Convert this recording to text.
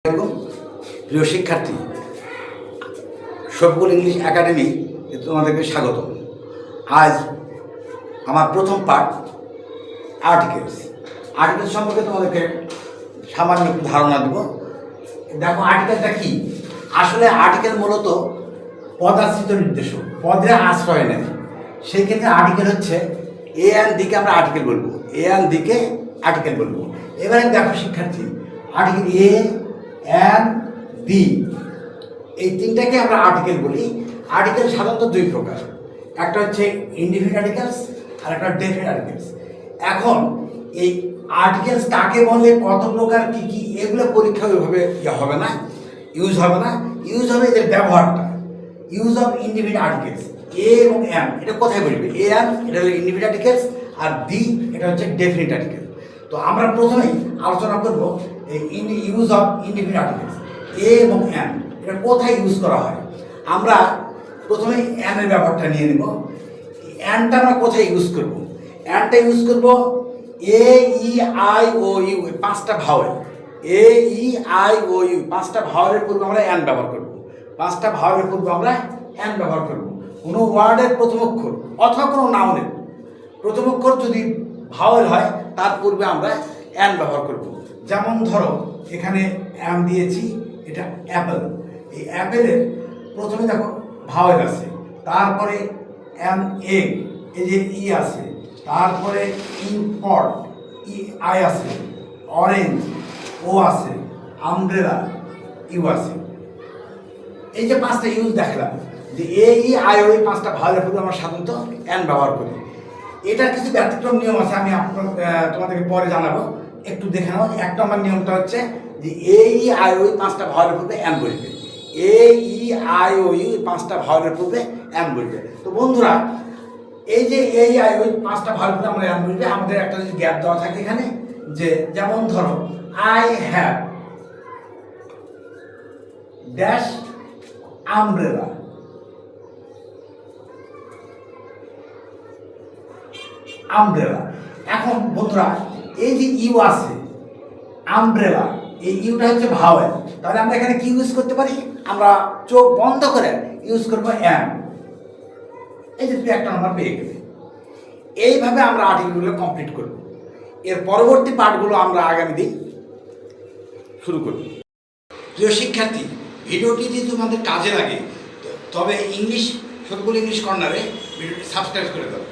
প্রিয় শিক্ষার্থী, সবগুলো ইংলিশ একাডেমি তোমাদেরকে স্বাগত। আজ আমার প্রথম পার্ট আর্টিকেলস সম্পর্কে তোমাদেরকে সামান্য একটু ধারণা দেব। দেখো, আর্টিকেলটা কি? আসলে আর্টিকেল মূলত পদাশ্রিত নির্দেশক, পদে আশ্রয় নেয়। সেই ক্ষেত্রে আর্টিকেল হচ্ছে এ অ্যান্ড দিকে আমরা আর্টিকেল বলবো, এ অ্যান্ড দিকে আর্টিকেল বলবো। এবারে দেখো শিক্ষার্থী, আর্টিকেল এ অ্যান্ড দি, এই তিনটাকে আমরা আর্টিকেল বলি। আর্টিকেল সাধারণত দুই প্রকার, একটা হচ্ছে ইনডিফিনিট আর্টিকেলস আর একটা ডেফিনিট আর্টিকেলস। এখন এই আর্টিকেলস কাকে বলে, কত প্রকার, কী কী, এগুলো পরীক্ষা ওইভাবে হবে না, ইউজ হবে না। ইউজ হবে এদের ব্যবহারটা। ইউজ অফ ইনডিফিনিট আর্টিকেলস, এ এবং এম, এটা কোথায় বলবে? এ এম এটা হলো ইনডিফিনিট আর্টিকেলস, আর দি এটা হচ্ছে ডেফিনিট আর্টিকেল। তো আমরা প্রথমেই আলোচনা করব এই ইউজ অফ ইনডিফিনিট আর্টিকেলস, এ এবং এম, এটা কোথায় ইউজ করা হয়। আমরা প্রথমে এম এর ব্যাপারটা নিয়ে নেব। এনটা আমরা কোথায় ইউজ করব? এনটা ইউজ করব A E I O U, পাঁচটা vowel, A E I O U, পাঁচটা ভাওয়েলের পূর্বে আমরা এন ব্যবহার করব। পাঁচটা ভাওয়েলের পূর্বে আমরা এন ব্যবহার করব। কোনো ওয়ার্ডের প্রথম অক্ষর অথবা কোনো নাউনের প্রথম অক্ষর যদি ভাওয়েল হয় তার পূর্বে আমরা এন ব্যবহার করব। যেমন ধরো এখানে এম দিয়েছি, এটা অ্যাপেল। এই অ্যাপেলের প্রথমে দেখো ভাওয়েল আছে, তারপরে এম এগ, এই যে ই আছে, তারপরে ইম্পট, ই আই আছে, অরেঞ্জ ও আছে, আমব্রেলা ইউ আছে। এই যে পাঁচটা ইউজ দেখলাম, যে এ ই আই ও, এই পাঁচটা ভাওয়েলের পূর্বে আমরা সাধারণত এন ব্যবহার করি। এটার কিছু ব্যতিক্রম নিয়ম আছে, আমি তোমাদেরকে পরে জানাবো, একটু দেখে নাও। এক নম্বর নিয়মটা হচ্ছে যে এ ই আই ও, পাঁচটা ভাওয়েলের পূর্বে এন বলবে। এ ই আই ও ইউ, পাঁচটা ভাওয়েলের পূর্বে এন বলবে। তো বন্ধুরা, এই যে এ ই আই ও, পাঁচটা ভাওয়েলের পূর্বে আমরা এন বলবে, আমাদের একটা যদি গ্যাপ দেওয়া থাকে এখানে, যে যেমন ধরো I have dash umbrella, umbrella. এখন বন্ধুরা, এই যে ইউ আছে, আমব্রেলা, এই ইউটা হচ্ছে ভাওয়েল, তাহলে আমরা এখানে কি ইউজ করতে পারি? আমরা চোখ বন্ধ করে ইউজ করবো এম। এই যে তুমি একটা নাম্বার পেয়ে গেলে। এইভাবে আমরা আর্টিকেলগুলো কমপ্লিট করব। এর পরবর্তী পার্টগুলো আমরা আগামী দিন শুরু করব। প্রিয় শিক্ষার্থী, ভিডিওটি যদি তোমাদের কাজে লাগে তবে সবগুলো ইংলিশ কর্নারে ভিডিওটি সাবস্ক্রাইব করে দাও।